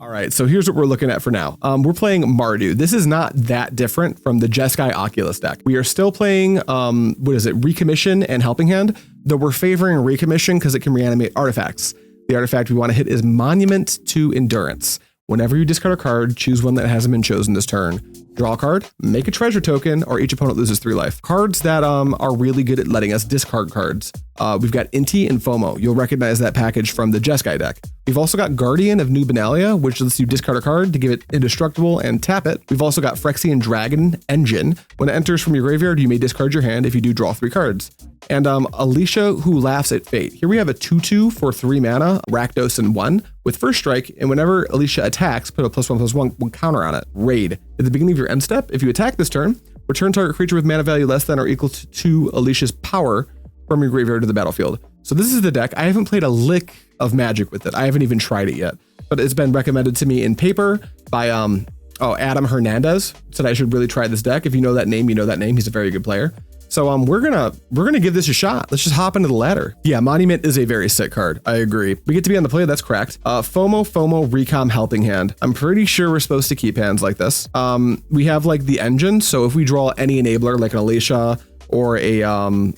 All right, so here's what we're looking at for now. We're playing Mardu. This is not that different from the JeskEYE Oculus deck. We are still playing, Recommission and Helping Hand, though we're favoring Recommission because it can reanimate artifacts. The artifact we want to hit is Monument to Endurance. Whenever you discard a card, choose one that hasn't been chosen this turn. Draw a card, make a treasure token, or each opponent loses 3 life. Cards that are really good at letting us discard cards. We've got Inti and FOMO. You'll recognize that package from the JeskEYE deck. We've also got Guardian of New Benalia, which lets you discard a card to give it indestructible and tap it. We've also got Phyrexian Dragon Engine. When it enters from your graveyard, you may discard your hand if you do draw 3 cards. And Alesha, Who Laughs at Fate. Here we have a 2/2 for 3 mana, Rakdos and 1 with first strike. And whenever Alesha attacks, put a +1/+1 counter on it. Raid. At the beginning of your end step, if you attack this turn, return target creature with mana value less than or equal to Alesha's power from your graveyard to the battlefield. So this is the deck. I haven't played a lick of Magic with it. I haven't even tried it yet, but it's been recommended to me in paper by Adam Hernandez. Said I should really try this deck. If you know that name, you know that name. He's a very good player. So we're gonna give this a shot. Let's just hop into the ladder. Yeah, Monument is a very sick card. I agree. We get to be on the play. That's cracked. FOMO, Recom, Helping Hand. I'm pretty sure we're supposed to keep hands like this. We have like the engine. So if we draw any enabler like an Alesha or a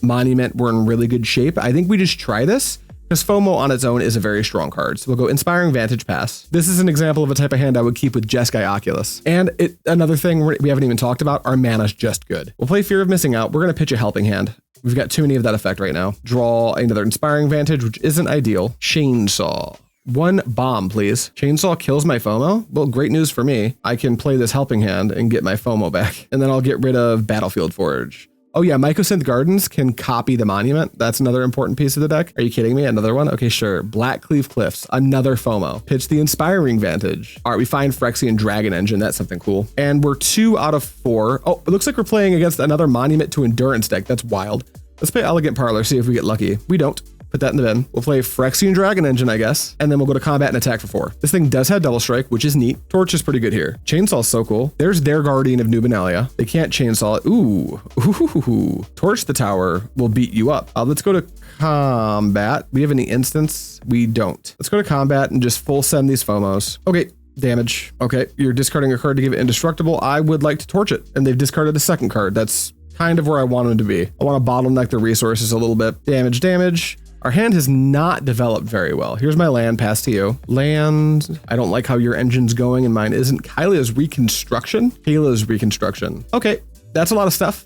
Monument, we're in really good shape. I think we just try this because FOMO on its own is a very strong card. So we'll go Inspiring Vantage, pass. This is an example of a type of hand I would keep with JeskEYE Oculus. And another thing we haven't even talked about, our mana's just good. We'll play Fear of Missing Out. We're gonna pitch a Helping Hand. We've got too many of that effect right now. Draw another Inspiring Vantage, which isn't ideal. Chainsaw. 1 bomb, please. Chainsaw kills my FOMO. Well, great news for me. I can play this Helping Hand and get my FOMO back. And then I'll get rid of Battlefield Forge. Oh yeah, Mycosynth Gardens can copy the Monument. That's another important piece of the deck. Are you kidding me? Another one? Okay, sure. Blackcleave Cliffs, another FOMO. Pitch the Inspiring Vantage. All right, we find Phyrexian Dragon Engine. That's something cool. And we're 2 out of 4. Oh, it looks like we're playing against another Monument to Endurance deck. That's wild. Let's play Elegant Parlor, see if we get lucky. We don't. Put that in the bin. We'll play Phyrexian Dragon Engine, I guess. And then we'll go to combat and attack for 4. This thing does have double strike, which is neat. Torch is pretty good here. Chainsaw is so cool. There's their Guardian of New Benalia. They can't chainsaw it. Ooh. Torch the tower will beat you up. Let's go to combat. We have any instance? We don't. Let's go to combat and just full send these FOMOs. Okay. Damage. Okay. You're discarding a card to give it indestructible. I would like to torch it. And they've discarded a second card. That's kind of where I want them to be. I want to bottleneck the resources a little bit. Damage. Our hand has not developed very well. Here's my land, pass to you. Land, I don't like how your engine's going and mine isn't. Kayla's Reconstruction? Kayla's Reconstruction. Okay, that's a lot of stuff.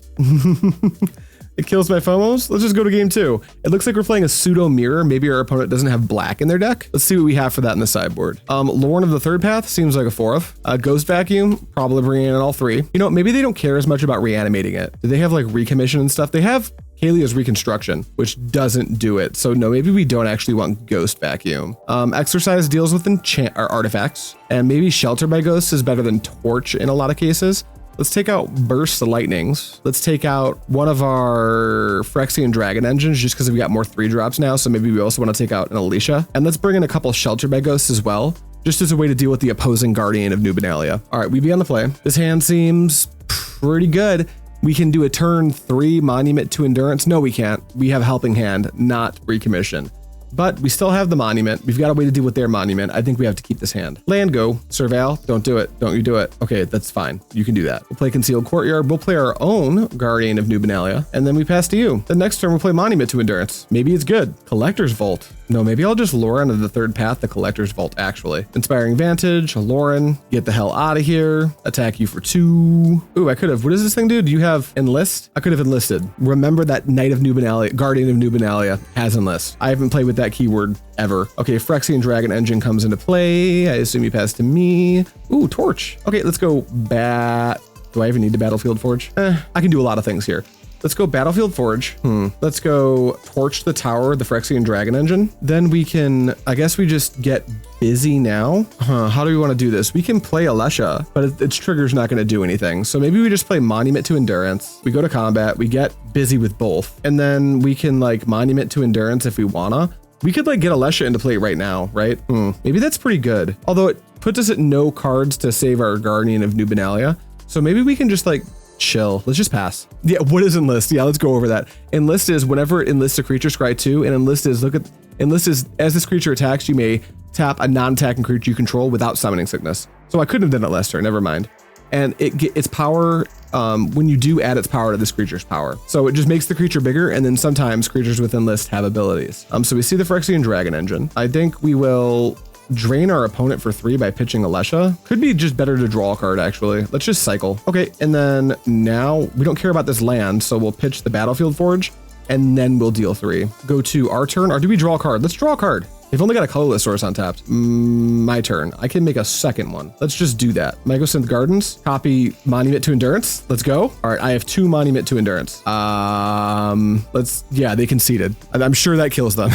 It kills my FOMOs. Let's just go to game 2. It looks like we're playing a pseudo mirror. Maybe our opponent doesn't have black in their deck. Let's see what we have for that in the sideboard. Loran of the Third Path seems like a 4-of. Ghost Vacuum, probably bringing in all 3. You know, maybe they don't care as much about reanimating it. Do they have like Recommission and stuff? They have Kalia's Reconstruction, which doesn't do it. So no, maybe we don't actually want Ghost Vacuum. Exorcise deals with enchant or artifacts, and maybe Shelter by Ghosts is better than Torch in a lot of cases. Let's take out Burst the Lightnings. Let's take out one of our Phyrexian Dragon Engines just because we've got more 3-drops now. So maybe we also want to take out an Alesha. And let's bring in a couple Shelter by Ghosts as well, just as a way to deal with the opposing Guardian of New Benalia. All right, we be on the play. This hand seems pretty good. We can do a turn 3 Monument to Endurance. No, we can't. We have Helping Hand, not Recommission. But we still have the Monument. We've got a way to deal with their Monument. I think we have to keep this hand. Land go. Surveil. Don't do it. Don't you do it. Okay, that's fine. You can do that. We'll play Concealed Courtyard. We'll play our own Guardian of New Benalia. And then we pass to you. The next turn we'll play Monument to Endurance. Maybe it's good. Collector's Vault. No, maybe I'll just Loran of the Third Path, the Collector's Vault, actually. Inspiring Vantage, Loran, get the hell out of here. Attack you for 2. Ooh, I could have. What does this thing do? Do you have Enlist? I could have Enlisted. Remember that Knight of New Benalia, Guardian of New Benalia has Enlist. I haven't played with that keyword ever. Okay, Phyrexian Dragon Engine comes into play. I assume you pass to me. Ooh, Torch. Okay, let's go Bat. Do I even need to Battlefield Forge? I can do a lot of things here. Let's go Battlefield Forge. Let's go Torch the Tower, the Phyrexian Dragon Engine. Then we can, I guess we just get busy now. How do we want to do this? We can play Alesha, but its trigger's not going to do anything. So maybe we just play Monument to Endurance. We go to combat, we get busy with both. And then we can like Monument to Endurance if we wanna. We could like get Alesha into play right now, right? Maybe that's pretty good. Although it puts us at no cards to save our Guardian of New Benalia. So maybe we can just like chill. Let's just pass. Yeah, what is Enlist? Yeah, let's go over that. Enlist is whenever it enlists a creature, scry 2, and Enlist is, as this creature attacks, you may tap a non-attacking creature you control without summoning sickness. So I couldn't have done it last turn, never mind. And its power, when you do add its power to this creature's power. So it just makes the creature bigger, and then sometimes creatures within list have abilities. So we see the Phyrexian Dragon Engine. I think we will drain our opponent for 3 by pitching Alesha. Could be just better to draw a card, actually. Let's just cycle. Okay, and then now we don't care about this land, so we'll pitch the Battlefield Forge, and then we'll deal 3. Go to our turn, or do we draw a card? Let's draw a card. They've only got a colorless source untapped. My turn. I can make a second one. Let's just do that. Mycosynth Gardens, copy Monument to Endurance. Let's go. All right, I have 2 Monument to Endurance. Yeah, they conceded. I'm sure that kills them.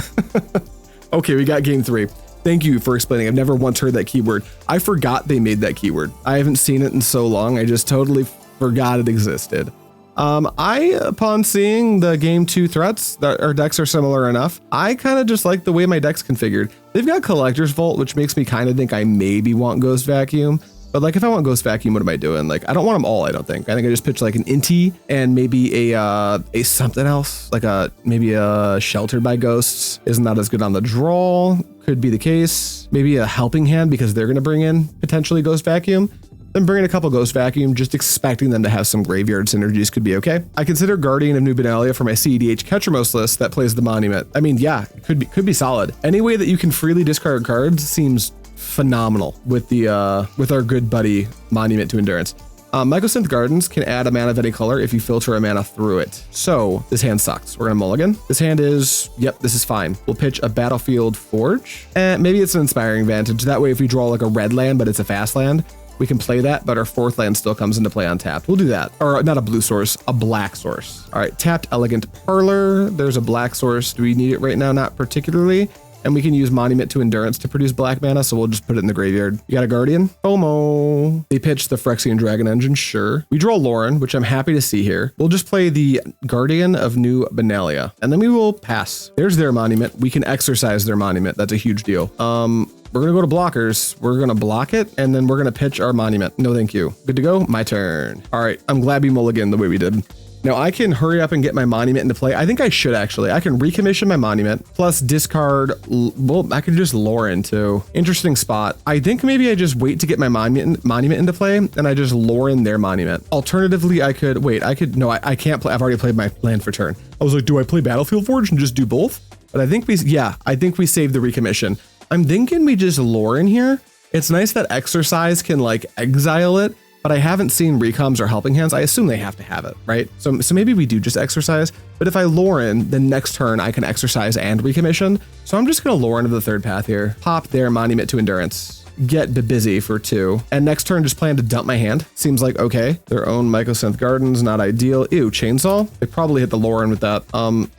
Okay, we got game 3. Thank you for explaining. I've never once heard that keyword. I forgot they made that keyword. I haven't seen it in so long. I just totally forgot it existed. Upon seeing the game 2 threats, that our decks are similar enough, I kind of just like the way my deck's configured. They've got Collector's Vault, which makes me kind of think I maybe want Ghost Vacuum. But like, if I want Ghost Vacuum, what am I doing? Like, I don't want them all, I don't think. I think I just pitch like an Inti and maybe a something else, like maybe a Sheltered by Ghosts is not as good on the draw. Could be the case. Maybe a Helping Hand because they're going to bring in potentially Ghost Vacuum. Then bringing a couple Ghost Vacuum, just expecting them to have some graveyard synergies could be okay. I consider Guardian of New Benalia for my CEDH Ketramos list that plays the Monument. I mean, yeah, it could be solid. Any way that you can freely discard cards seems phenomenal with our good buddy Monument to Endurance. Mycosynth Gardens can add a mana of any color if you filter a mana through it. So this hand sucks. We're gonna mulligan. This hand is, yep, this is fine. We'll pitch a Battlefield Forge, and maybe it's an Inspiring Vantage. That way, if we draw like a red land, but it's a fast land, we can play that, but our 4th land still comes into play untapped. We'll do that. Or not a blue source, a black source. All right, tapped Elegant Parlor. There's a black source. Do we need it right now? Not particularly. And we can use Monument to Endurance to produce black mana, so we'll just put it in the graveyard. You got a Guardian? FOMO. They pitched the Phyrexian Dragon Engine, sure. We draw Loran, which I'm happy to see here. We'll just play the Guardian of New Benalia, and then we will pass. There's their Monument. We can exercise their Monument. That's a huge deal. We're gonna go to blockers. We're gonna block it, and then we're gonna pitch our Monument. No, thank you. Good to go? My turn. All right, I'm glad we mulliganed the way we did. Now I can hurry up and get my Monument into play. I think I should actually. I can recommission my Monument plus discard. Well, I could just Loran too. Interesting spot. I think maybe I just wait to get my Monument into play and I just Loran their Monument. Alternatively, I could wait. No, I can't play. I've already played my land for turn. I was like, do I play Battlefield Forge and just do both? But I think we saved the recommission. I'm thinking we just Loran here. It's nice that Exorcise can like exile it, but I haven't seen Recoms or Helping Hands. I assume they have to have it, right? So maybe we do just Exorcise, but if I Loran, then next turn I can Exorcise and Recommission. So I'm just gonna Loran of the 3rd path here. Pop their Monument to Endurance. Get busy for 2. And next turn, just plan to dump my hand. Seems like okay. Their own Mycosynth Gardens, not ideal. Ew, Chainsaw? They probably hit the Loran with that.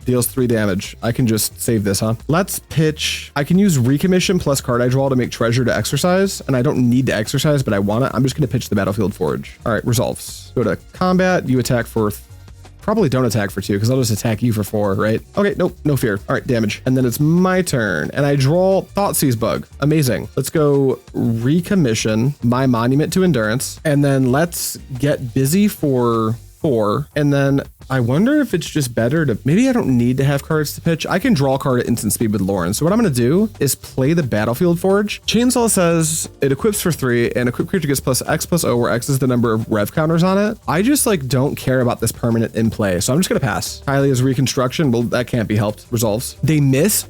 Deals 3 damage. I can just save this, huh? Let's pitch. I can use Recommission plus card I draw to make Treasure to Exercise, and I don't need to Exercise, but I want it. I'm just gonna pitch the Battlefield Forge. All right, resolves. Go to combat. You attack for probably don't attack for 2 because I'll just attack you for 4, right? Okay, nope, no fear. All right, damage. And then it's my turn and I draw Thoughtseize Bug. Amazing. Let's go recommission my Monument to Endurance and then let's get busy for 4. And then I wonder if it's just better to, maybe I don't need to have cards to pitch. I can draw a card at instant speed with Loran. So what I'm going to do is play the Battlefield Forge. Chainsaw says it equips for 3 and equipped creature gets +X+O where X is the number of rev counters on it. I just like don't care about this permanent in play. So I'm just going to pass. Hylia's Reconstruction. Well, that can't be helped. Resolves. They miss.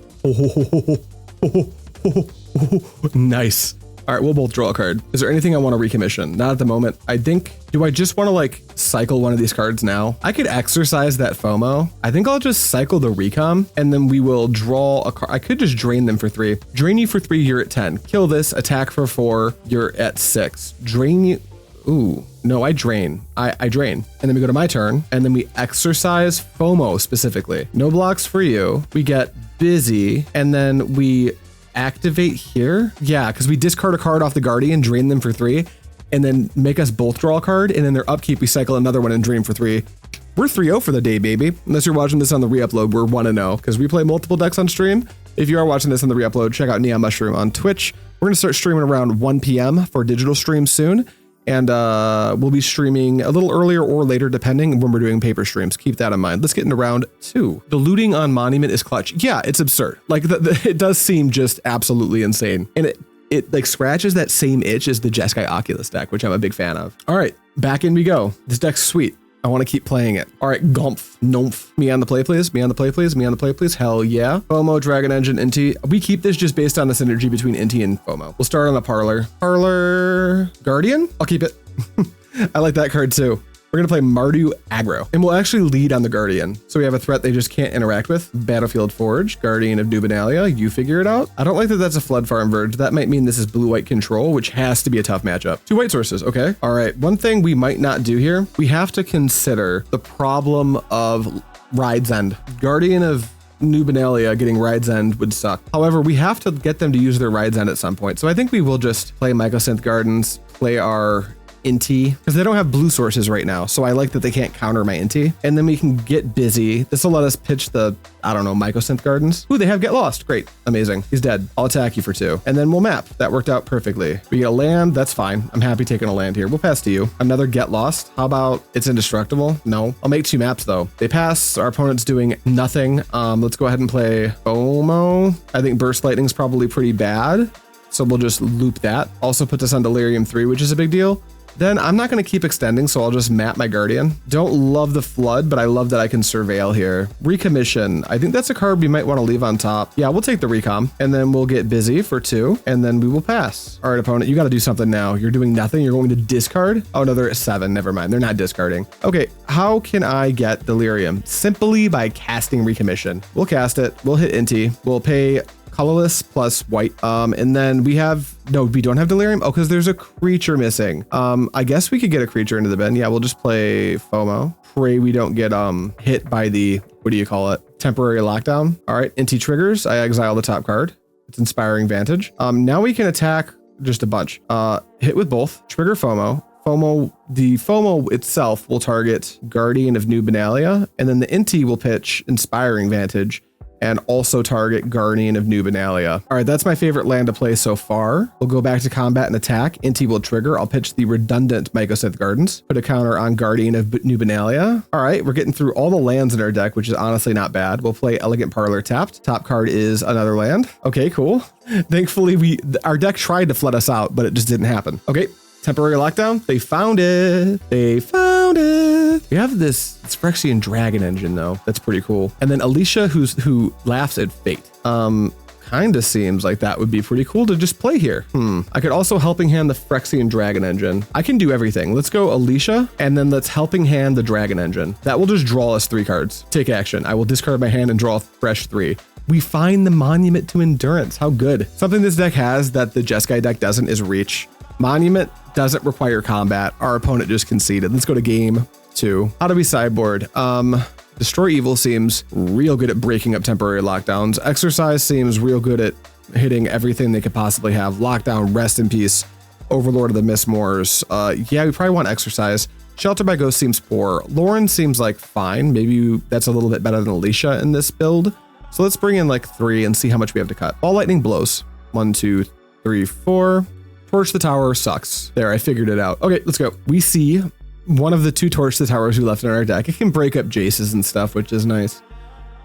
Nice. All right, we'll both draw a card. Is there anything I want to recommission? Not at the moment. I think, do I just want to like cycle one of these cards now? I could Exorcise that FOMO. I think I'll just cycle the Recom and then we will draw a card. I could just drain them for 3. Drain you for 3, you're at 10. Kill this, attack for 4, you're at 6. Drain you. Ooh, no, I drain. I drain. And then we go to my turn and then we Exorcise FOMO specifically. No blocks for you. We get busy and then we activate here. Yeah, because we discard a card off the Guardian, drain them for 3, and then make us both draw a card, and in their upkeep, we cycle another one and drain for 3. We're 3-0 for the day, baby. Unless you're watching this on the re-upload, we're 1-0, because we play multiple decks on stream. If you are watching this on the re-upload, check out Neon Mushroom on Twitch. We're going to start streaming around 1 p.m. for digital streams soon. And we'll be streaming a little earlier or later, depending when we're doing paper streams. Keep that in mind. Let's get into round 2. The looting on Monument is clutch. Yeah, it's absurd. Like it does seem just absolutely insane. And it like scratches that same itch as the JeskEYE Oculus deck, which I'm a big fan of. All right, back in we go. This deck's sweet. I want to keep playing it. All right, Gomph, Nomph. Me on the play, please. Me on the play, please. Me on the play, please. Hell yeah. FOMO, Dragon Engine, Inti. We keep this just based on the synergy between Inti and FOMO. We'll start on the Parlor. Parlor Guardian? I'll keep it. I like that card too. We're going to play Mardu aggro, and we'll actually lead on the Guardian. So we have a threat they just can't interact with. Battlefield Forge, Guardian of New Benalia. You figure it out. I don't like that that's a Flood Farm Verge. That might mean this is blue-white control, which has to be a tough matchup. 2 white sources. Okay. All right. One thing we might not do here, we have to consider the problem of Ride's End. Guardian of New Benalia getting Ride's End would suck. However, we have to get them to use their Ride's End at some point. So I think we will just play Mycosynth Gardens, play our Inti, because they don't have blue sources right now. So I like that they can't counter my Inti. And then we can get busy. This will let us pitch the, I don't know, Mycosynth Gardens. Ooh, they have Get Lost. Great. Amazing. He's dead. I'll attack you for 2. And then we'll map. That worked out perfectly. We get a land. That's fine. I'm happy taking a land here. We'll pass to you. Another Get Lost. How about it's indestructible? No. I'll make 2 maps though. They pass. Our opponent's doing nothing. Let's go ahead and play FOMO. I think Burst Lightning is probably pretty bad. So we'll just loop that. Also put this on Delirium 3, which is a big deal. Then I'm not going to keep extending, so I'll just map my Guardian. Don't love the Flood, but I love that I can Surveil here. Recommission. I think that's a card we might want to leave on top. Yeah, we'll take the Recom, and then we'll get busy for 2, and then we will pass. All right, opponent, you got to do something now. You're doing nothing. You're going to discard? Oh, no, they're at 7. Never mind. They're not discarding. Okay, how can I get Delirium? Simply by casting Recommission. We'll cast it. We'll hit Inti. We'll pay colorless plus white. And then we have, no, we don't have Delirium. Oh, because there's a creature missing. I guess we could get a creature into the bin. Yeah, we'll just play FOMO. Pray we don't get hit by the, what do you call it? Temporary lockdown. All right, Inti triggers. I exile the top card. It's Inspiring Vantage. Now we can attack just a bunch. Hit with both. Trigger FOMO. The FOMO itself will target Guardian of New Benalia, and then the Inti will pitch Inspiring Vantage and also target Guardian of New Benalia. All right, that's my favorite land to play so far. We'll go back to combat and attack. Inti will trigger. I'll pitch the redundant Mycosynth Gardens. Put a counter on Guardian of New Benalia. All right, we're getting through all the lands in our deck, which is honestly not bad. We'll play Elegant Parlor tapped. Top card is another land. Okay, cool. Thankfully, our deck tried to flood us out, but it just didn't happen. Okay. Temporary lockdown. They found it. They found it. We have this Phyrexian Dragon Engine though. That's pretty cool. And then Alesha, who laughs at fate. Kind of seems like that would be pretty cool to just play here. I could also helping hand the Phyrexian Dragon Engine. I can do everything. Let's go Alesha, and then let's helping hand the Dragon Engine. That will just draw us 3 cards. Take action. I will discard my hand and draw a fresh 3. We find the Monument to Endurance. How good. Something this deck has that the JeskEYE deck doesn't is reach. Monument doesn't require combat. Our opponent just conceded. Let's go to game 2. How do we sideboard? Destroy Evil seems real good at breaking up temporary lockdowns. Exorcise seems real good at hitting everything they could possibly have. Lockdown, Rest in Peace, Overlord of the Mistmoors. Yeah, we probably want Exorcise. Shelter by Ghost seems poor. Loran seems like fine. Maybe that's a little bit better than Alesha in this build. So let's bring in like 3 and see how much we have to cut. Ball Lightning blows. 1, 2, 3, 4. Torch the Tower sucks. There, I figured it out. Okay, let's go. We see one of the 2 Torch the Towers we left in our deck. It can break up Jaces and stuff, which is nice.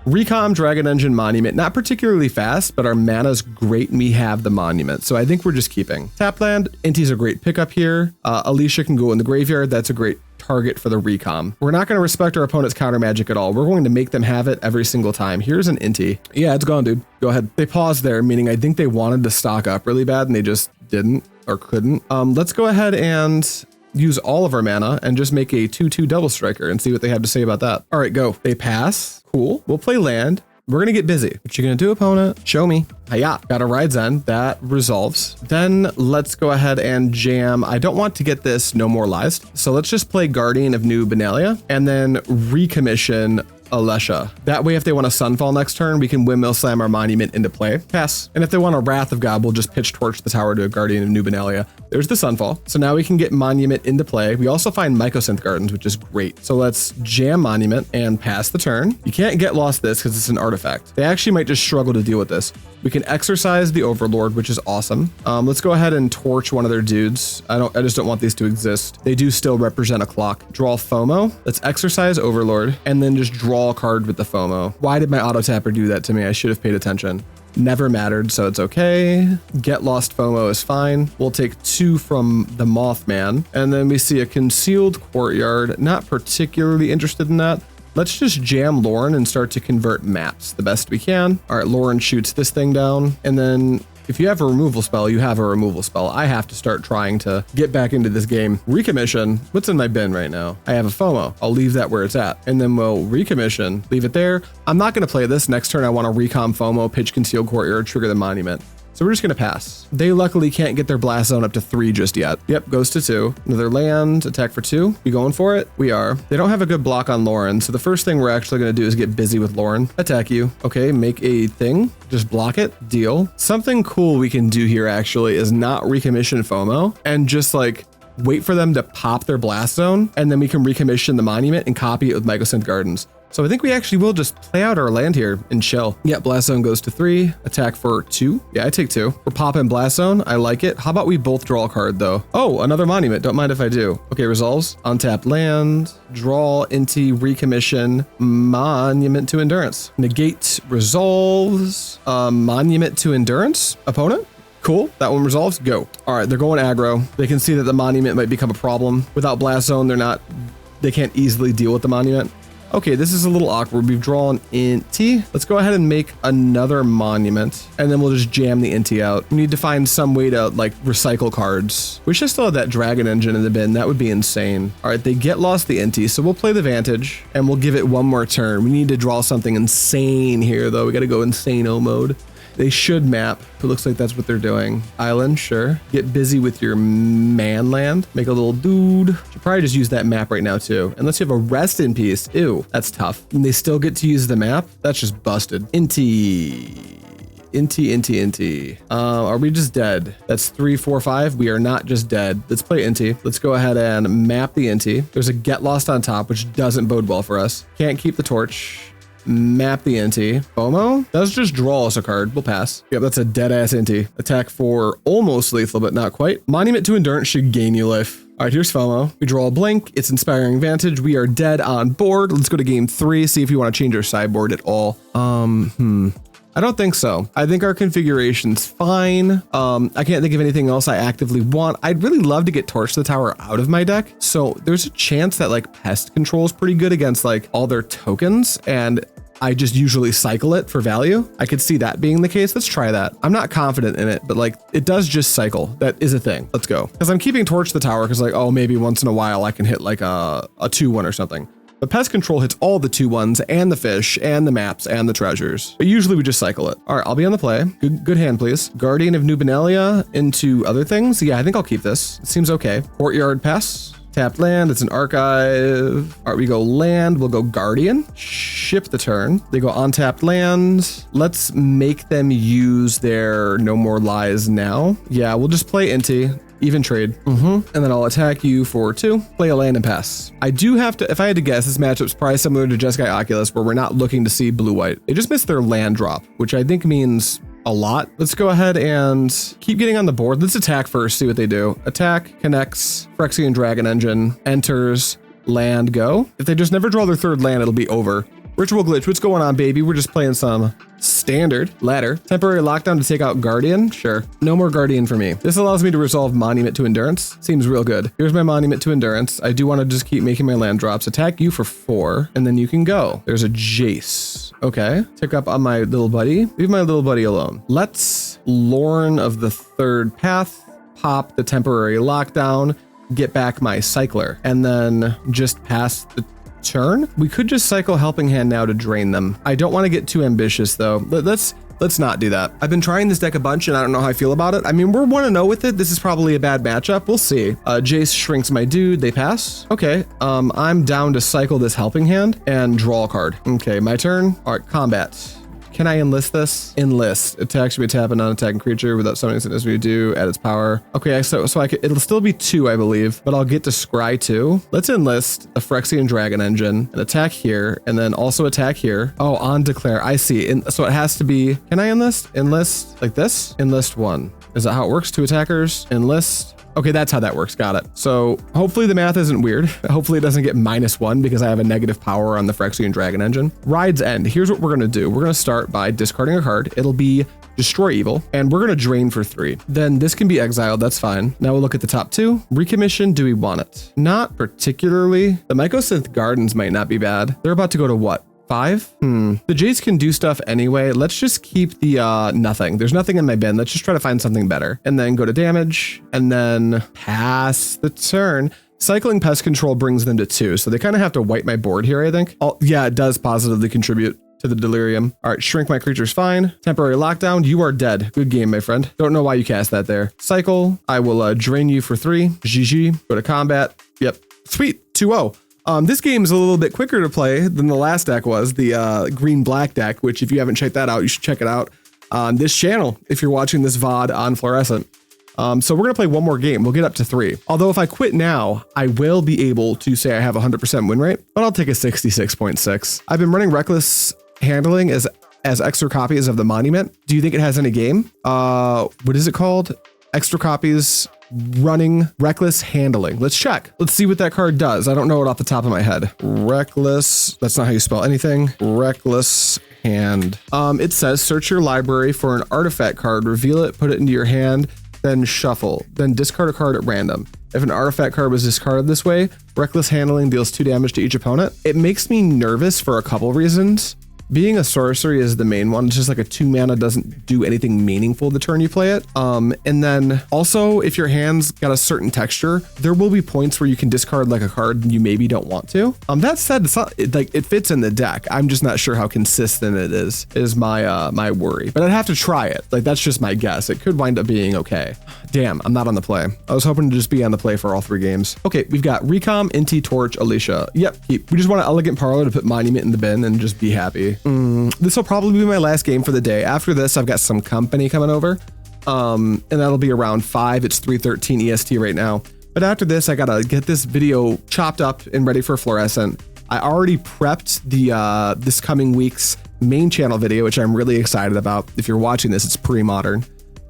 Recom, Dragon Engine, Monument. Not particularly fast, but our mana's great and we have the Monument. So I think we're just keeping. Tap land. Inti's a great pickup here. Alesha can go in the graveyard. That's a great target for the Recom. We're not going to respect our opponent's counter magic at all. We're going to make them have it every single time. Here's an Inti. Yeah, it's gone, dude. Go ahead. They paused there, meaning I think they wanted to stock up really bad and they just didn't or couldn't. Let's go ahead and use all of our mana and just make a 2/2 double striker and see what they have to say about that. All right, go. They pass. Cool. We'll play land. We're gonna get busy. What you gonna do, opponent? Show me. Hiya. Got a Ride's End. That resolves. Then let's go ahead and jam. I don't want to get this no more lies. So let's just play Guardian of New Benalia and then recommission Alesha. That way, if they want a Sunfall next turn, we can Windmill Slam our monument into play. Pass. And if they want a Wrath of God, we'll just pitch torch the tower to a Guardian of New Benalia. There's the Sunfall. So now we can get monument into play. We also find Mycosynth Gardens, which is great. So let's jam monument and pass the turn. You can't get lost this because it's an artifact. They actually might just struggle to deal with this. We can exorcise the Overlord, which is awesome. Let's go ahead and torch one of their dudes. I just don't want these to exist. They do still represent a clock. Draw FOMO. Let's exorcise Overlord and then just draw a card with the FOMO. Why did my auto tapper do that to me? I should have paid attention. Never mattered, so it's okay. Get lost FOMO is fine. We'll take 2 from the Mothman. And then we see a Concealed Courtyard. Not particularly interested in that. Let's just jam Loran and start to convert maps the best we can. All right, Loran shoots this thing down. And then if you have a removal spell, you have a removal spell. I have to start trying to get back into this game. Recommission. What's in my bin right now? I have a FOMO. I'll leave that where it's at. And then we'll recommission, leave it there. I'm not going to play this. Next turn, I want to recom FOMO, pitch Concealed Courtyard, trigger the monument. So we're just going to pass. They luckily can't get their blast zone up to 3 just yet. Yep, goes to 2. Another land, attack for 2. We going for it? We are. They don't have a good block on Loran, so the first thing we're actually going to do is get busy with Loran. Attack you. Okay, make a thing. Just block it. Deal. Something cool we can do here actually is not recommission FOMO and just like wait for them to pop their blast zone, and then we can recommission the monument and copy it with Mycosynth Gardens. So I think we actually will just play out our land here and chill. Yeah, blast zone goes to 3, attack for 2. Yeah, I take 2. We're popping blast zone. I like it. How about we both draw a card though? Oh, another monument. Don't mind if I do. Okay, resolves. Untap land, draw, Inti, recommission, monument to endurance. Negate resolves, monument to endurance. Opponent? Cool, that one resolves, go. All right, they're going aggro. They can see that the monument might become a problem. Without blast zone, they can't easily deal with the monument. Okay, this is a little awkward. We've drawn Inti. Let's go ahead and make another monument, and then we'll just jam the Inti out. We need to find some way to like recycle cards. Wish I still had that dragon engine in the bin. That would be insane. All right, they get lost the Inti, so we'll play the Vantage, and we'll give it one more turn. We need to draw something insane here, though. We got to go insane-o mode. They should map. It looks like that's what they're doing. Island, sure. Get busy with your man land. Make a little dude. Should probably just use that map right now too. Unless you have a rest in peace. Ew, that's tough. And they still get to use the map? That's just busted. Inti. Are we just dead? That's 3, 4, 5. We are not just dead. Let's play Inti. Let's go ahead and map the Inti. There's a get lost on top, which doesn't bode well for us. Can't keep the torch. Map the Inti. FOMO does just draw us a card. We'll pass. Yep, that's a dead ass Inti. Attack for almost lethal, but not quite. Monument to Endurance should gain you life. All right, here's FOMO. We draw a blank. It's Inspiring Vantage. We are dead on board. Let's go to game 3. See if you want to change our sideboard at all. I don't think so. I think our configuration's fine. I can't think of anything else I actively want. I'd really love to get Torch the Tower out of my deck. So there's a chance that like Pest Control is pretty good against like all their tokens, and I just usually cycle it for value. I could see that being the case. Let's try that. I'm not confident in it, but like it does just cycle. That is a thing. Let's go. Because I'm keeping Torch the Tower because like, oh, maybe once in a while I can hit like a 2-1 or something. But Pest Control hits all the 2-1s and the fish and the maps and the treasures. But usually we just cycle it. All right, I'll be on the play. Good hand, please. Guardian of New Benalia into other things. Yeah, I think I'll keep this. It seems okay. Courtyard pass. Tapped land, it's an archive. All right, we go land, we'll go Guardian. Ship the turn. They go on tapped land. Let's make them use their No More Lies now. Yeah, we'll just play Inti. Even trade. And then I'll attack you for 2, play a land and pass. I do have to, if I had to guess, this matchup's probably similar to JeskEYE Oculus, where we're not looking to see blue-white. They just missed their land drop, which I think means a lot. Let's go ahead and keep getting on the board. Let's attack first, see what they do. Attack, connects, Phyrexian Dragon Engine, enters, land, go. If they just never draw their 3rd land, it'll be over. Ritual Glitch, what's going on, baby? We're just playing some standard ladder. Temporary lockdown to take out Guardian? Sure. No more Guardian for me. This allows me to resolve Monument to Endurance. Seems real good. Here's my Monument to Endurance. I do want to just keep making my land drops. Attack you for 4, and then you can go. There's a Jace. Okay. Tick up on my little buddy. Leave my little buddy alone. Let's Loran of the 3rd path. Pop the temporary lockdown. Get back my cycler. And then just pass the turn. We could just cycle Helping Hand now to drain them. I don't want to get too ambitious though. Let's let's not do that. I've been trying this deck a bunch and I don't know how I feel about it. I mean, we're 1-0 with it. This is probably a bad matchup. We'll see. Jace shrinks my dude. They pass. Okay. I'm down to cycle this helping hand and draw a card. Okay, my turn. All right, combat. Can I enlist this? Enlist. Attack should be tap a non-attacking creature without summoning it as we do at its power. Okay, so I could, it'll still be 2, I believe, but I'll get to scry 2. Let's enlist a Phyrexian Dragon Engine and attack here, and then also attack here. Oh, on declare. I see. And so it has to be. Can I enlist? Enlist like this? Enlist 1. Is that how it works? 2 attackers. Enlist. Okay, that's how that works. Got it. So hopefully the math isn't weird. Hopefully it doesn't get -1 because I have a negative power on the Phyrexian Dragon Engine. Ride's End. Here's what we're going to do. We're going to start by discarding a card. It'll be Destroy Evil, and we're going to drain for 3. Then this can be exiled. That's fine. Now we'll look at the top 2. Recommission. Do we want it? Not particularly. The Mycosynth Gardens might not be bad. They're about to go to what? 5? The Jace can do stuff anyway. Let's just keep the nothing. There's nothing in my bin. Let's just try to find something better. And then go to damage and then pass the turn. Cycling Pest Control brings them to 2. So they kind of have to wipe my board here, I think. Yeah, it does positively contribute to the delirium. All right, shrink my creature's fine. Temporary lockdown. You are dead. Good game, my friend. Don't know why you cast that there. Cycle. I will drain you for 3. GG. Go to combat. Yep. Sweet. 2-0. This game is a little bit quicker to play than the last deck was, the green-black deck, which if you haven't checked that out, you should check it out on this channel if you're watching this VOD on Fluorescent. So we're going to play one more game. We'll get up to 3. Although if I quit now, I will be able to say I have a 100% win rate, but I'll take a 66.6. I've been running Reckless Handling as extra copies of the Monument. Do you think it has any game? What is it called? Extra copies running Reckless Handling. Let's check. Let's see what that card does. I don't know it off the top of my head. Reckless. That's not how you spell anything. Reckless Hand. It says search your library for an artifact card, reveal it, put it into your hand, then shuffle, then discard a card at random. If an artifact card was discarded this way, Reckless Handling deals 2 damage to each opponent. It makes me nervous for a couple reasons. Being a sorcery is the main one. It's just like a 2 mana, doesn't do anything meaningful the turn you play it. And then also if your hand's got a certain texture, there will be points where you can discard like a card you maybe don't want to. That said, it's not like it fits in the deck. I'm just not sure how consistent it is my my worry, but I'd have to try it. Like that's just my guess. It could wind up being okay. Damn, I'm not on the play. I was hoping to just be on the play for all 3 games. Okay, we've got Recom, Inti, Torch, Alesha. Yep, keep. We just want an Elegant Parlor to put Monument in the bin and just be happy. This will probably be my last game for the day. After this, I've got some company coming over, and that'll be around 5. It's 3:13 EST right now. But after this, I gotta get this video chopped up and ready for Fluorescent. I already prepped the this coming week's main channel video, which I'm really excited about. If you're watching this, it's pre-modern.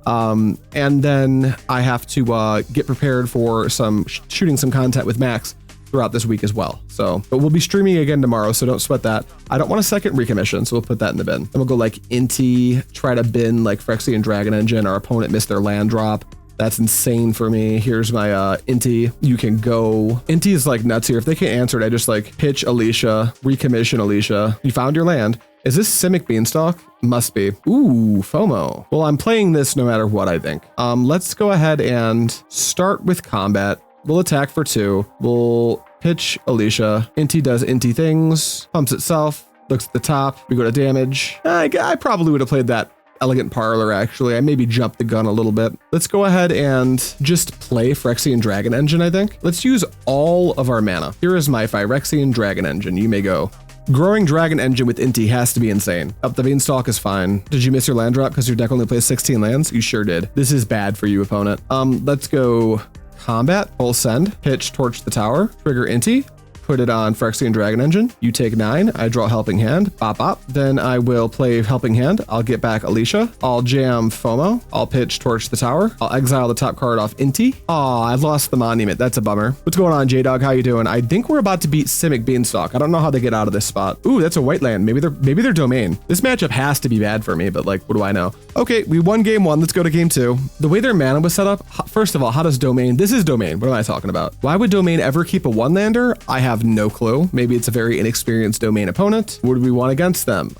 And then I have to get prepared for shooting some content with Max throughout this week as well. So, but we'll be streaming again tomorrow, so don't sweat that. I don't want a second recommission, so we'll put that in the bin. Then we'll go like Inti, try to bin like Phyrexian Dragon Engine. Our opponent missed their land drop. That's insane for me. Here's my Inti. You can go. Inti is like nuts here. If they can't answer it, I just like pitch Alesha, recommission Alesha. You found your land. Is this Simic Beanstalk? Must be. Ooh, FOMO. Well, I'm playing this no matter what, I think. Let's go ahead and start with combat. We'll attack for 2. We'll pitch Alesha. Inti does Inti things, pumps itself, looks at the top. We go to damage. I probably would have played that Elegant Parlor, actually. I maybe jumped the gun a little bit. Let's go ahead and just play Phyrexian Dragon Engine, I think. Let's use all of our mana. Here is my Phyrexian Dragon Engine. You may go. Growing Dragon Engine with Inti has to be insane. Up the Beanstalk is fine. Did you miss your land drop because your deck only plays 16 lands? You sure did. This is bad for you, opponent. Let's go combat. Full send. Pitch, torch the tower. Trigger Inti. Put it on Phyrexian Dragon Engine. You take 9. I draw Helping Hand. Bop, bop. Then I will play Helping Hand. I'll get back Alesha. I'll jam FOMO. I'll pitch Torch the Tower. I'll exile the top card off Inti. Aw, I've lost the Monument. That's a bummer. What's going on, J-Dog? How you doing? I think we're about to beat Simic Beanstalk. I don't know how they get out of this spot. Ooh, that's a white land. Maybe they're domain. This matchup has to be bad for me, but like, what do I know? Okay, we won game 1. Let's go to game 2. The way their mana was set up, first of all, how does domain? This is domain. What am I talking about? Why would domain ever keep a 1-lander? I have no clue. Maybe it's a very inexperienced domain opponent. What do we want against them?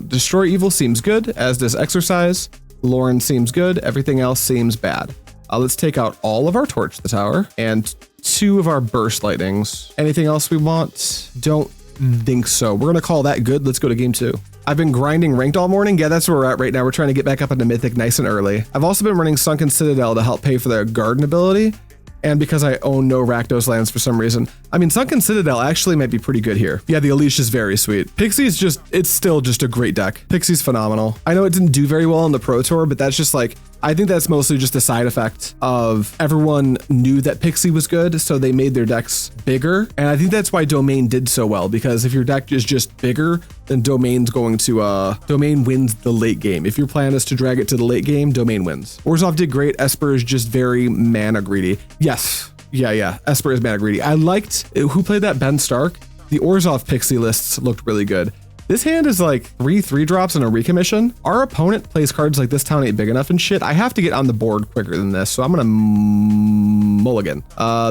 Destroy Evil seems good, as does Exorcise. Loran seems good. Everything else seems bad. Let's take out all of our Torch the Tower and 2 of our Burst Lightnings. Anything else we want? Don't think so. We're gonna call that good. Let's go to game 2. I've been grinding ranked all morning. Yeah, that's where we're at right now. We're trying to get back up into Mythic nice and early. I've also been running Sunken Citadel to help pay for their garden ability. And because I own no Rakdos lands for some reason. I mean, Sunken Citadel actually might be pretty good here. Yeah, the Alesha is very sweet. Pixie's just, it's still just a great deck. Pixie's phenomenal. I know it didn't do very well on the Pro Tour, but that's just like, I think that's mostly just a side effect of everyone knew that Pixie was good, so they made their decks bigger. And I think that's why Domain did so well, because if your deck is just bigger, then Domain's going to, Domain wins the late game. If your plan is to drag it to the late game, Domain wins. Orzhov did great. Esper is just very mana greedy. Yes. Yeah. Esper is mana greedy. I liked, who played that? Ben Stark? The Orzhov Pixie lists looked really good. This hand is like 3 3-drops and a recommission. Our opponent plays cards like this town ain't big enough and shit. I have to get on the board quicker than this, so I'm gonna mulligan.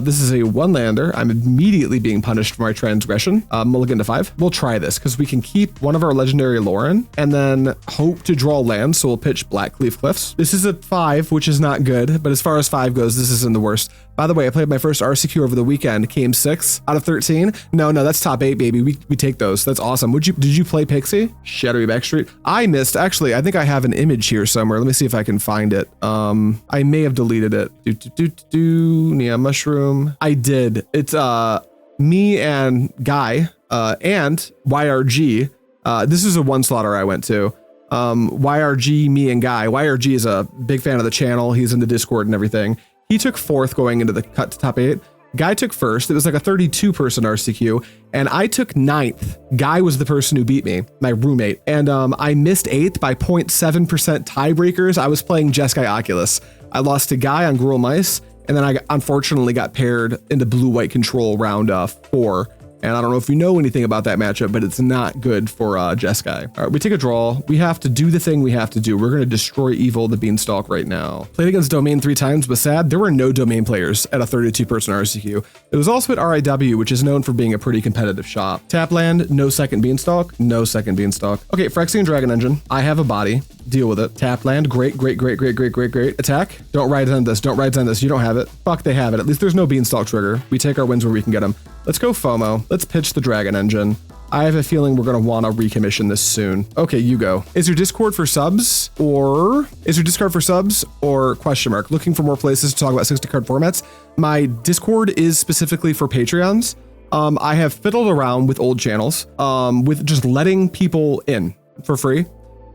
This is a 1-lander. I'm immediately being punished for my transgression. Mulligan to 5. We'll try this because we can keep one of our legendary Loran and then hope to draw land, so we'll pitch Blackcleave Cliffs. This is a 5, which is not good, but as far as 5 goes, this isn't the worst. By the way, I played my first RCQ over the weekend, came 6 out of 13. No, that's top 8, baby. We take those. That's awesome. Did you play Pixie? Shadowy Backstreet. I missed, actually, I think I have an image here somewhere. Let me see if I can find it. I may have deleted it. Nia Mushroom. I did. It's me and Guy and YRG. This is a 1-slaughter I went to. YRG, me and Guy. YRG is a big fan of the channel. He's in the Discord and everything. He took 4th going into the cut to top 8. Guy took 1st. It was like a 32-person RCQ, and I took 9th. Guy was the person who beat me, my roommate, and I missed 8th by 0.7% tiebreakers. I was playing JeskEYE Oculus. I lost to Guy on Gruel Mice, and then I unfortunately got paired into blue-white control round 4. And I don't know if you know anything about that matchup, but it's not good for JeskEYE. All right, we take a draw. We have to do the thing we have to do. We're going to destroy Evil the Beanstalk right now. Played against Domain 3 times, but sad, there were no Domain players at a 32-person RCQ. It was also at RIW, which is known for being a pretty competitive shop. Tap land, no second Beanstalk, no second Beanstalk. Okay, Phyrexian Dragon Engine. I have a body. Deal with it. Tap land, great. Attack. Don't ride on this. You don't have it. Fuck, they have it. At least there's no Beanstalk trigger. We take our wins where we can get them. Let's go FOMO. Let's pitch the Dragon Engine. I have a feeling we're going to want to recommission this soon. Okay, you go. Is your Discord for subs or question mark? Looking for more places to talk about 60 card formats. My Discord is specifically for Patreons. I have fiddled around with old channels, with just letting people in for free.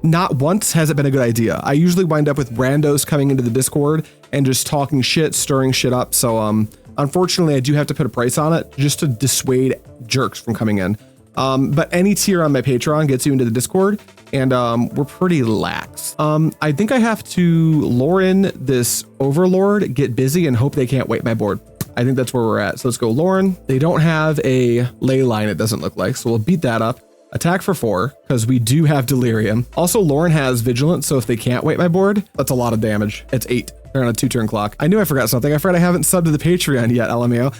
Not once has it been a good idea. I usually wind up with randos coming into the Discord and just talking shit, stirring shit up. So, unfortunately, I do have to put a price on it just to dissuade jerks from coming in. But any tier on my Patreon gets you into the Discord, and we're pretty lax. I think I have to Loran this Overlord, get busy, and hope they can't wipe my board. I think that's where we're at. So let's go Loran. They don't have a ley line, it doesn't look like, so we'll beat that up. Attack for 4, because we do have Delirium. Also, Loran has Vigilance, so if they can't wipe my board, that's a lot of damage. It's 8. They're on a 2-turn clock. I knew I forgot something. I forgot I haven't subbed to the Patreon yet, LMAO.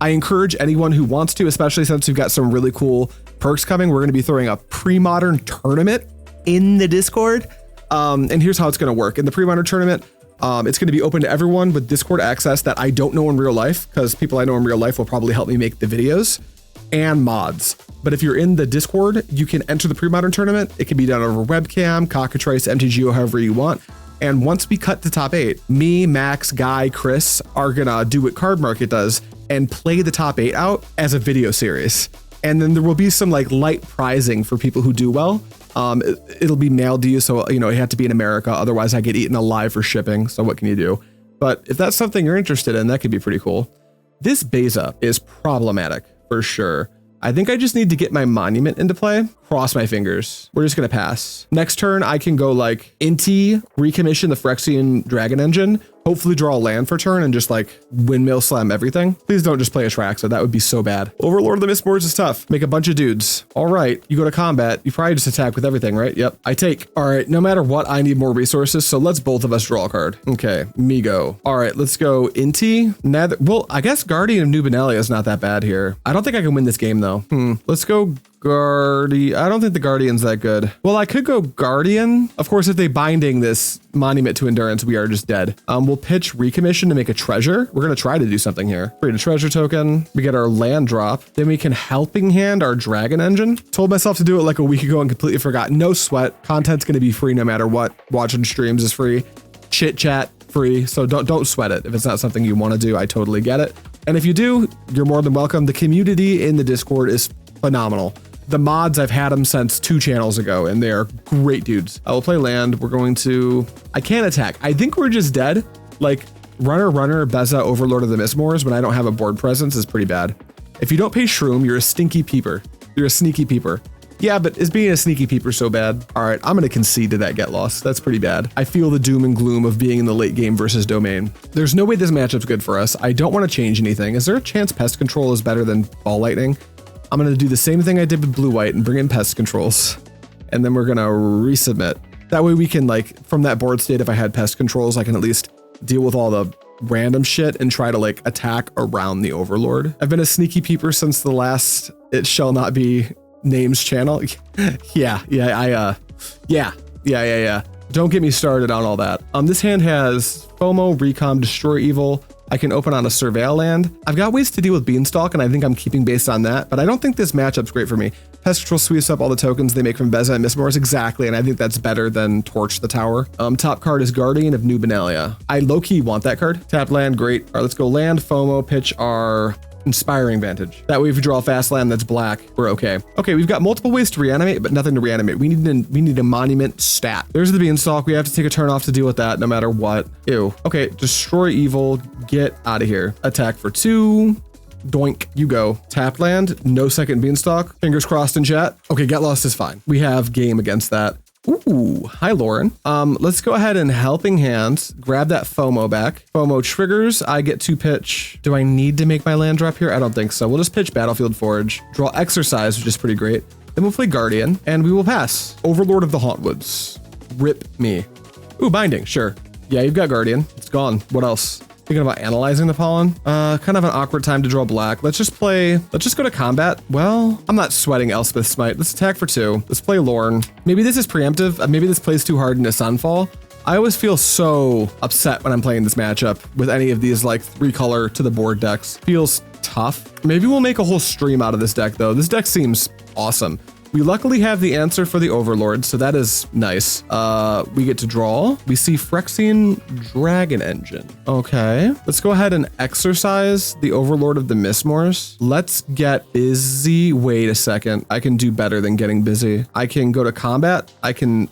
I encourage anyone who wants to, especially since we've got some really cool perks coming. We're going to be throwing a pre-modern tournament in the Discord. And here's how it's going to work. In the pre-modern tournament, it's going to be open to everyone with Discord access that I don't know in real life, because people I know in real life will probably help me make the videos, and mods. But if you're in the Discord, you can enter the pre-modern tournament. It can be done over webcam, cockatrice, MTGO, however you want. And once we cut to top 8, me, Max, Guy, Chris are gonna do what Card Market does and play the top 8 out as a video series. And then there will be some like light prizing for people who do well. It'll be mailed to you, so you have to be in America. Otherwise, I get eaten alive for shipping. So what can you do? But if that's something you're interested in, that could be pretty cool. This Beza is problematic for sure. I think I just need to get my monument into play. Cross my fingers. We're just gonna pass. Next turn, I can go like Inti, recommission the Phyrexian Dragon Engine, hopefully draw a land for turn and just like windmill slam everything. Please don't just play Atraxa. That would be so bad. Overlord of the Mistboards is tough. Make a bunch of dudes. All right, you go to combat. You probably just attack with everything, right? Yep, I take. All right, no matter what, I need more resources. So let's both of us draw a card. Okay, me go. All right, let's go Inti. Well, I guess Guardian of New Benalia is not that bad here. I don't think I can win this game though. Let's go I don't think the Guardian's that good. Well, I could go Guardian. Of course, if they binding this monument to endurance, we are just dead. We'll pitch Recommission to make a treasure. We're going to try to do something here. Create a treasure token. We get our land drop. Then we can Helping Hand our dragon engine. Told myself to do it like a week ago and completely forgot. No sweat. Content's going to be free no matter what. Watching streams is free. Chit chat free. So don't sweat it. If it's not something you want to do, I totally get it. And if you do, you're more than welcome. The community in the Discord is phenomenal. The mods, I've had them since 2 channels ago, and they are great dudes. I will play land. We're going to... I can't attack. I think we're just dead. Like, runner, Beza, Overlord of the Mistmoors, when I don't have a board presence, is pretty bad. If you don't pay Shroom, you're a stinky peeper. You're a sneaky peeper. Yeah, but is being a sneaky peeper so bad? All right, I'm going to concede to that get lost. That's pretty bad. I feel the doom and gloom of being in the late game versus domain. There's no way this matchup's good for us. I don't want to change anything. Is there a chance Pest Control is better than Ball Lightning? I'm going to do the same thing I did with blue-white and bring in Pest Controls. And then we're going to resubmit. That way we can, like, from that board state, if I had Pest Controls, I can at least deal with all the random shit and try to, like, attack around the Overlord. I've been a sneaky peeper since the last It Shall Not Be Names channel. Yeah. Don't get me started on all that. This hand has FOMO, Recom, Destroy Evil. I can open on a Surveil land. I've got ways to deal with Beanstalk, and I think I'm keeping based on that, but I don't think this matchup's great for me. Pest Control sweeps up all the tokens they make from Beza and Mistmoors, exactly, and I think that's better than Torch the Tower. Top card is Guardian of New Benalia. I low-key want that card. Tap land, great. All right, let's go land, FOMO, pitch our Inspiring Vantage. That way if we draw a fast land that's black, we're okay. Okay, we've got multiple ways to reanimate, but nothing to reanimate. We need a monument stat. There's the Beanstalk. We have to take a turn off to deal with that no matter what. Ew. Okay, Destroy Evil. Get out of here. Attack for 2. Doink. You go. Tap land. No second Beanstalk. Fingers crossed in chat. Okay, Get Lost is fine. We have game against that. Ooh, hi Loran. Let's go ahead and Helping Hand, grab that FOMO back. FOMO triggers, I get to pitch. Do I need to make my land drop here? I don't think so. We'll just pitch Battlefield Forge, draw Exorcise, which is pretty great. Then we'll play Guardian, and we will pass. Overlord of the Hauntwoods. Rip me. Ooh, Binding, sure. Yeah, you've got Guardian. It's gone. What else? Thinking about analyzing the pollen. Kind of an awkward time to draw black. Let's just go to combat. Well, I'm not sweating Elspeth's Smite. Let's attack for 2. Let's play Loran. Maybe this is preemptive. Maybe this plays too hard into Sunfall. I always feel so upset when I'm playing this matchup with any of these like 3-color to the board decks. Feels tough. Maybe we'll make a whole stream out of this deck though. This deck seems awesome. We luckily have the answer for the Overlord, so that is nice. We get to draw. We see Phyrexian Dragon Engine. Okay, let's go ahead and Exorcise the Overlord of the Mistmoors. Let's get busy. Wait a second. I can do better than getting busy. I can go to combat.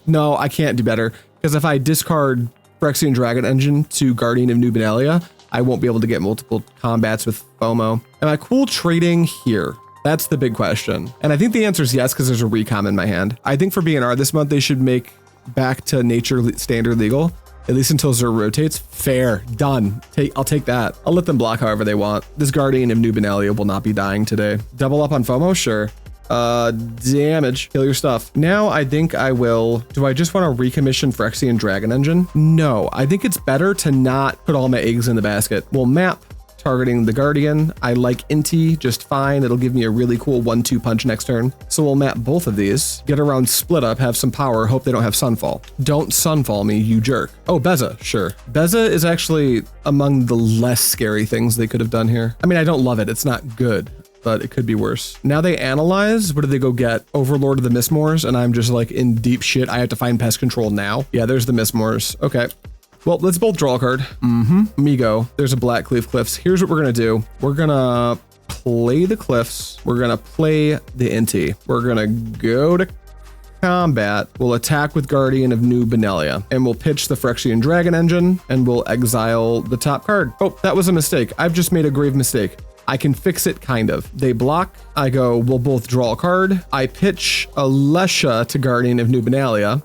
No, I can't do better, because if I discard Phyrexian Dragon Engine to Guardian of New Benalia, I won't be able to get multiple combats with FOMO. Am I cool trading here? That's the big question. And I think the answer is yes, because there's a Recom in my hand. I think for BNR this month, they should make back to nature standard legal, at least until Zur rotates. Fair, done. I'll take that. I'll let them block however they want. This Guardian of New Benalia will not be dying today. Double up on FOMO? Sure. Damage. Kill your stuff. Now I think I will. Do I just want to recommission Phyrexian Dragon Engine? No, I think it's better to not put all my eggs in the basket. We'll map targeting the Guardian. I like Inti just fine. It'll give me a really cool 1-2 punch next turn. So we'll map both of these, get around split up, have some power, hope they don't have Sunfall. Don't Sunfall me, you jerk. Oh, Beza, sure. Beza is actually among the less scary things they could have done here. I mean, I don't love it. It's not good, but it could be worse. Now they analyze. What did they go get? Overlord of the Mistmoors, and I'm just like in deep shit. I have to find Pest Control now. Yeah, there's the Mistmoors. Okay. Well, let's both draw a card. Amigo. There's a Blackcleave Cliffs. Here's what we're gonna do. We're gonna play the Cliffs. We're gonna play the Inti. We're gonna go to combat. We'll attack with Guardian of New Benalia, and we'll pitch the Phyrexian Dragon Engine, and we'll exile the top card. Oh, that was a mistake. I've just made a grave mistake. I can fix it, kind of. They block. I go, we'll both draw a card. I pitch Alesha to Guardian of New Benalia,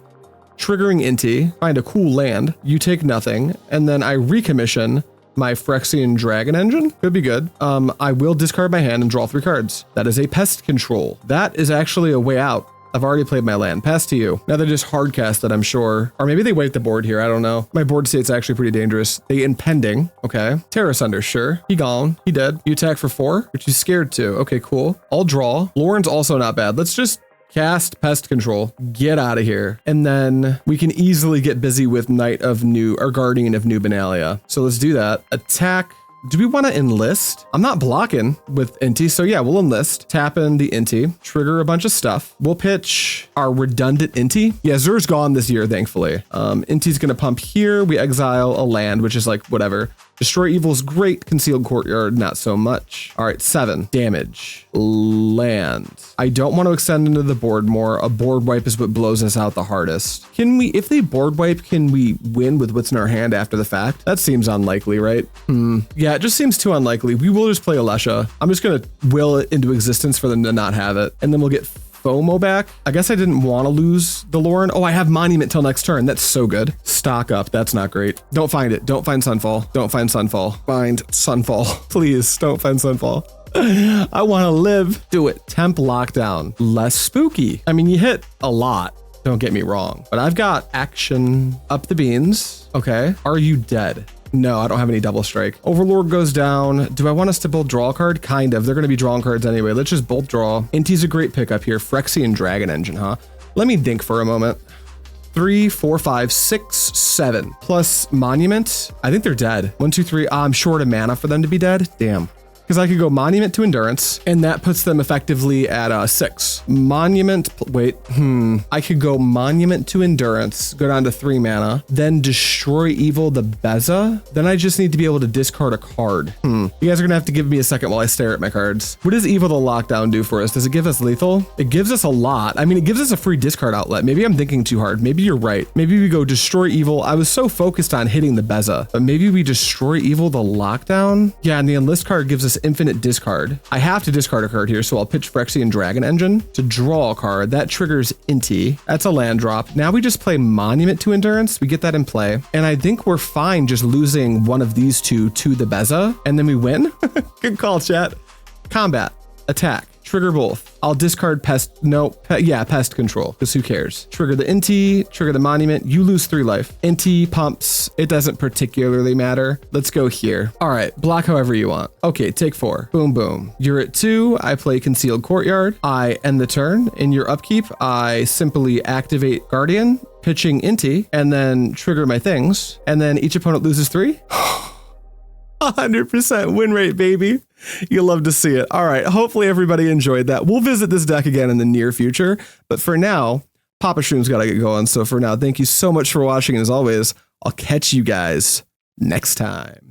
triggering Inti, find a cool land, you take nothing, and then I recommission my Phyrexian Dragon Engine. Could be good. I will discard my hand and draw 3 cards. That is a Pest Control. That is actually a way out. I've already played my land. Pass to you. Now they're just hard casted, I'm sure. Or maybe they wipe the board here. I don't know. My board state's actually pretty dangerous. They impending. Okay. Terror Sunder, sure. He gone. He dead. You attack for 4, which he's scared to. Okay, cool. I'll draw. Loran's also not bad. Let's just cast Pest Control. Get out of here. And then we can easily get busy with Guardian of New Benalia. So let's do that. Attack. Do we want to enlist? I'm not blocking with Inti, so yeah, we'll enlist. Tap in the Inti, trigger a bunch of stuff. We'll pitch our redundant Inti. Yeah, Zur's gone this year, thankfully. Inti's gonna pump here. We exile a land, which is like whatever. Destroy Evil's great. Concealed Courtyard, not so much. All right, 7 damage. Land. I don't want to extend into the board more. A board wipe is what blows us out the hardest. Can we, if they board wipe, can we win with what's in our hand after the fact? That seems unlikely, right? Yeah, it just seems too unlikely. We will just play Alesha. I'm just gonna will it into existence for them to not have it. And then we'll get FOMO back. I guess I didn't want to lose the Loran. Oh, I have Monument till next turn. That's so good. Stock up. That's not great. Don't find it. Don't find Sunfall. Don't find Sunfall. Find Sunfall. Please don't find Sunfall. I want to live. Do it. Temp lockdown. Less spooky. I mean, you hit a lot. Don't get me wrong, but I've got action up the beans. Okay. Are you dead? No, I don't have any double strike. Overlord goes down. Do I want us to both draw a card? Kind of. They're going to be drawing cards anyway. Let's just both draw. Inti's a great pickup here. Phyrexian Dragon Engine, huh? Let me think for a moment. 3, 4, 5, 6, 7 plus Monument. I think they're dead. 1, 2, 3. I'm short of mana for them to be dead. Damn. Because I could go Monument to Endurance, and that puts them effectively at 6. Monument, wait, I could go Monument to Endurance, go down to 3 mana, then Destroy Evil the Beza. Then I just need to be able to discard a card. You guys are gonna have to give me a second while I stare at my cards. What does Evil the Lockdown do for us? Does it give us lethal? It gives us a lot. I mean, it gives us a free discard outlet. Maybe I'm thinking too hard. Maybe you're right. Maybe we go Destroy Evil. I was so focused on hitting the Beza, but maybe we Destroy Evil the Lockdown. Yeah, and the Enlist card gives us infinite discard. I have to discard a card here, so I'll pitch Phyrexian Dragon Engine to draw a card. That triggers Inti. That's a land drop. Now we just play Monument to Endurance. We get that in play. And I think we're fine just losing one of these two to the Beza, and then we win. Good call, chat. Combat. Attack. Trigger both. I'll discard Pest. No, Pest Control, because who cares? Trigger the Inti, trigger the Monument. You lose 3 life. Inti pumps. It doesn't particularly matter. Let's go here. All right, block however you want. Okay, take 4. Boom, boom. You're at 2. I play Concealed Courtyard. I end the turn. In your upkeep, I simply activate Guardian, pitching Inti, and then trigger my things. And then each opponent loses 3. 100% win rate, baby. You'll love to see it. All right. Hopefully everybody enjoyed that. We'll visit this deck again in the near future. But for now, Papa Shroom's got to get going. So for now, thank you so much for watching. And as always, I'll catch you guys next time.